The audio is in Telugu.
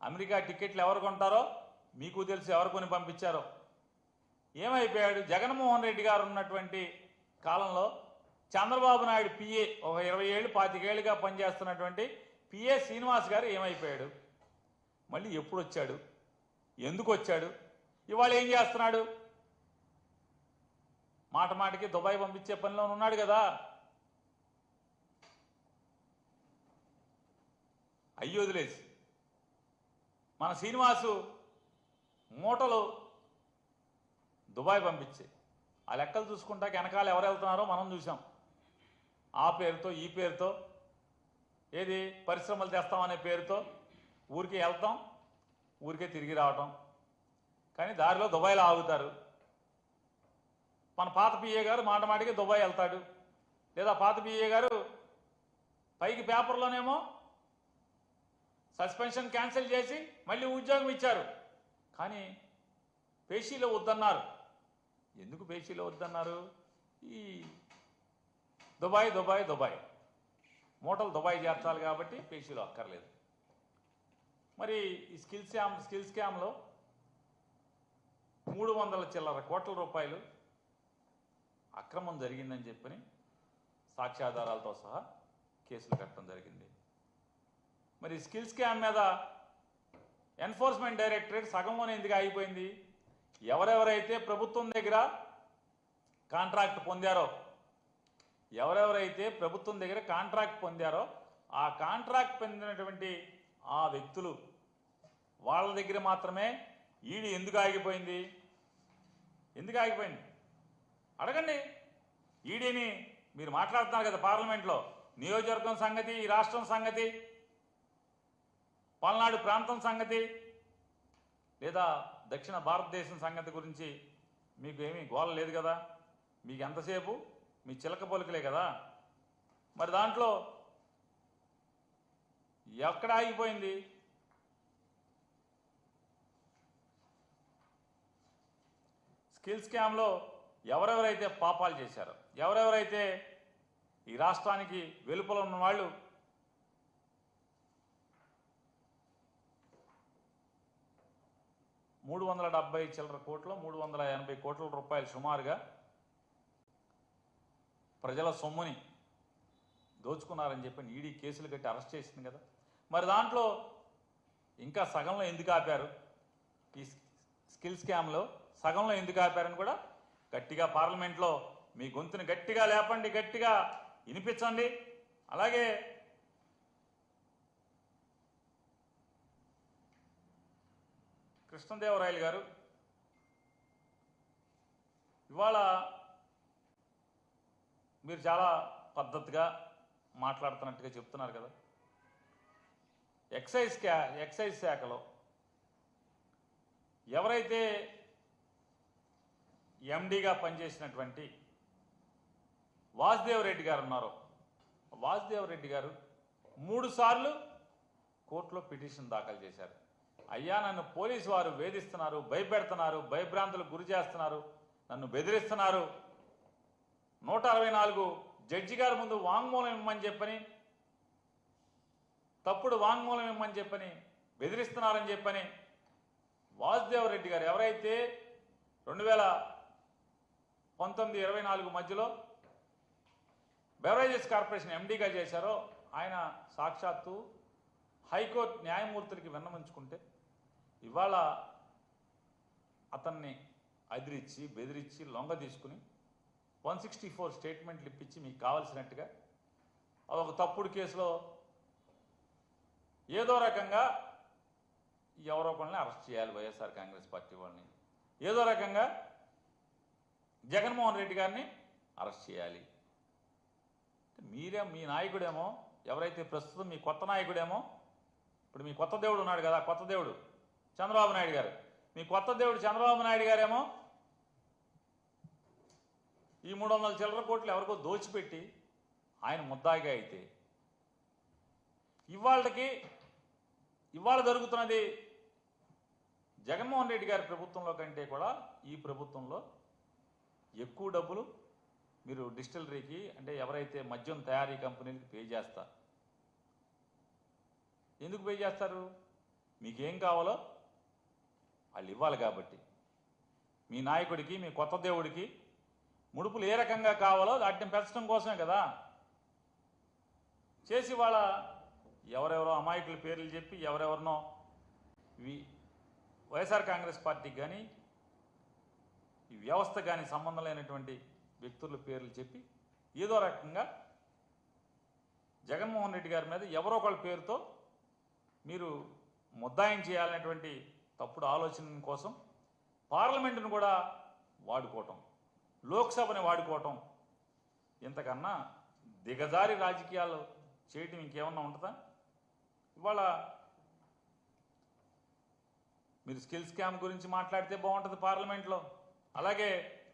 అమెరికా టికెట్లు ఎవరు కొంటారో మీకు తెలుసు, ఎవరు కొని పంపించారో. ఏమైపోయాడు? జగన్మోహన్ రెడ్డి గారు ఉన్నటువంటి కాలంలో చంద్రబాబు నాయుడు పిఏ, ఒక 20 ఏళ్ళు 25 ఏళ్ళుగా పనిచేస్తున్నటువంటి పిఏ శ్రీనివాస్ గారు ఏమైపోయాడు? మళ్ళీ ఎప్పుడు వచ్చాడు? ఎందుకు వచ్చాడు? ఇవాళ ఏం చేస్తున్నాడు? మాట మాటకి దుబాయ్ పంపించే పనిలో ఉన్నాడు కదా. అయ్యి వదిలేసి మన శ్రీనివాసు మూటలు దుబాయ్ పంపించే ఆ లెక్కలు చూసుకుంటాక వెనకాల ఎవరు వెళ్తున్నారో మనం చూసాం. ఆ పేరుతో ఈ పేరుతో, ఏది పరిశ్రమలు తెస్తామనే పేరుతో ఊరికే వెళ్తాం, ఊరికే తిరిగి రావటం. కానీ దారిలో దుబాయ్లో ఆగుతారు. మన పాత పిఏ గారు మాట మాటికి దుబాయ్ వెళ్తాడు, లేదా పాత పిఏ గారు పైకి పేపర్లోనేమో సస్పెన్షన్ క్యాన్సిల్ చేసి మళ్ళీ ఉద్యోగం ఇచ్చారు. కానీ పేషీలో వద్దన్నారు. ఎందుకు పేషీలో వద్దన్నారు? ఈ దుబాయ్ దుబాయ్ దుబాయ్ మూటలు దుబాయ్ చేర్చాలి కాబట్టి పేషీలో అక్కర్లేదు. మరి ఈ స్కిల్ స్కామ్లో 300 చిల్లర కోట్ల రూపాయలు అక్రమం జరిగిందని చెప్పని సాక్ష్యాధారాలతో సహా కేసులు కట్టడం జరిగింది. మరి స్కిల్ స్కామ్ మీద ఎన్ఫోర్స్మెంట్ డైరెక్టరేట్ సగంలోనే ఎందుకు ఆగిపోయింది? ఎవరెవరైతే ప్రభుత్వం దగ్గర కాంట్రాక్ట్ పొందారో, ఆ కాంట్రాక్ట్ పొందినటువంటి ఆ వ్యక్తులు వాళ్ళ దగ్గర మాత్రమే ఈడీ ఎందుకు ఆగిపోయింది? అడగండి. ఈడీని మీరు మాట్లాడుతున్నారు కదా పార్లమెంట్లో, నియోజకవర్గం సంగతి, ఈ రాష్ట్రం సంగతి, పల్నాడు ప్రాంతం సంగతి, లేదా దక్షిణ భారతదేశం సంగతి గురించి మీకు ఏమీ గోల లేదు కదా. మీకు ఎంతసేపు మీ చిలక పలుకులే కదా. మరి దాంట్లో ఎక్కడ ఆగిపోయింది? స్కిల్ స్కామ్లో ఎవరెవరైతే పాపాలు చేశారో, ఎవరెవరైతే ఈ రాష్ట్రానికి వెలుపల ఉన్న వాళ్ళు $380 కోట్ల రూపాయలు సుమారుగా ప్రజల సొమ్ముని దోచుకున్నారని చెప్పి ఈడీ కేసులు కట్టి అరెస్ట్ చేసింది కదా. మరి దాంట్లో ఇంకా సగంలో ఎందుకు ఆపారు? ఈ స్కిల్ స్కామ్లో సగంలో ఎందుకు ఆపారని కూడా గట్టిగా పార్లమెంట్లో మీ గొంతుని గట్టిగా లేపండి, గట్టిగా వినిపించండి. అలాగే కృష్ణదేవరాయలు గారు ఇవాళ మీరు చాలా పద్ధతిగా మాట్లాడుతున్నట్టుగా చెప్తున్నారు కదా. ఎక్సైజ్ శాఖలో ఎవరైతే ఎండీగా పనిచేసినటువంటి వాసుదేవ్ రెడ్డి గారు ఉన్నారో, వాసుదేవ్ రెడ్డి గారు 3 సార్లు కోర్టులో పిటిషన్ దాఖలు చేశారు. అయ్యా, నన్ను పోలీసు వారు వేధిస్తున్నారు, భయపెడుతున్నారు, భయభ్రాంతులకు గురి చేస్తున్నారు, నన్ను బెదిరిస్తున్నారు, 164 జడ్జి గారి ముందు వాంగ్మూలం ఇమ్మని చెప్పని, తప్పుడు వాంగ్మూలం ఇమ్మని చెప్పని బెదిరిస్తున్నారని చెప్పని వాసుదేవ్ రెడ్డి గారు ఎవరైతే 2019-24 మధ్యలో బెవరేజెస్ కార్పొరేషన్ ఎండీగా చేశారో, ఆయన సాక్షాత్తు హైకోర్టు న్యాయమూర్తులకి విన్నవించుకుంటే ఇవాళ అతన్ని అదిరించి బెదిరించి లొంగ తీసుకుని 164 స్టేట్మెంట్లు ఇప్పించి మీకు కావలసినట్టుగా అదొక తప్పుడు కేసులో ఏదో రకంగా ఎవరో ఒకరిని అరెస్ట్ చేయాలి, వైఎస్ఆర్ కాంగ్రెస్ పార్టీ వాళ్ళని, ఏదో రకంగా జగన్మోహన్ రెడ్డి గారిని అరెస్ట్ చేయాలి. మీ నాయకుడేమో, ఎవరైతే ప్రస్తుతం మీ కొత్త నాయకుడేమో, ఇప్పుడు మీ కొత్త దేవుడు ఉన్నాడు కదా, కొత్త దేవుడు చంద్రబాబు నాయుడు గారు, మీ కొత్త దేవుడు చంద్రబాబు నాయుడు గారేమో ఈ 300 చిల్లర కోట్లు ఎవరికో దోచిపెట్టి ఆయన ముద్దాయిగా అయితే, ఇవాళ జరుగుతున్నది జగన్మోహన్ రెడ్డి గారి ప్రభుత్వంలో కంటే కూడా ఈ ప్రభుత్వంలో ఎక్కువ డబ్బులు మీరు డిస్టిలరీకి, అంటే ఎవరైతే మద్యం తయారీ కంపెనీలకు పే చేస్తారు. ఎందుకు పే చేస్తారు? మీకేం కావాలో వాళ్ళు ఇవ్వాలి. కాబట్టి మీ నాయకుడికి, మీ కొత్త దేవుడికి ముడుపులు ఏ రకంగా కావాలో వాటిని పెంచడం కోసమే కదా చేసి వాళ్ళ ఎవరెవరో అమాయకుల పేర్లు చెప్పి ఎవరెవరినో వైఎస్ఆర్ కాంగ్రెస్ పార్టీకి కానీ ఈ వ్యవస్థ కానీ సంబంధం లేనటువంటి వ్యక్తుల పేర్లు చెప్పి ఏదో రకంగా జగన్మోహన్ రెడ్డి గారి మీద ఎవరో ఒకళ్ళ పేరుతో మీరు ముద్దాయం చేయాలనేటువంటి తప్పుడు ఆలోచన కోసం పార్లమెంటును కూడా వాడుకోవటం, లోక్సభని వాడుకోవటం, ఇంతకన్నా దిగజారి రాజకీయాలు చేయటం ఇంకేమన్నా ఉంటుందా? ఇవాళ మీరు స్కిల్ స్కామ్ గురించి మాట్లాడితే బాగుంటుంది పార్లమెంట్లో. అలాగే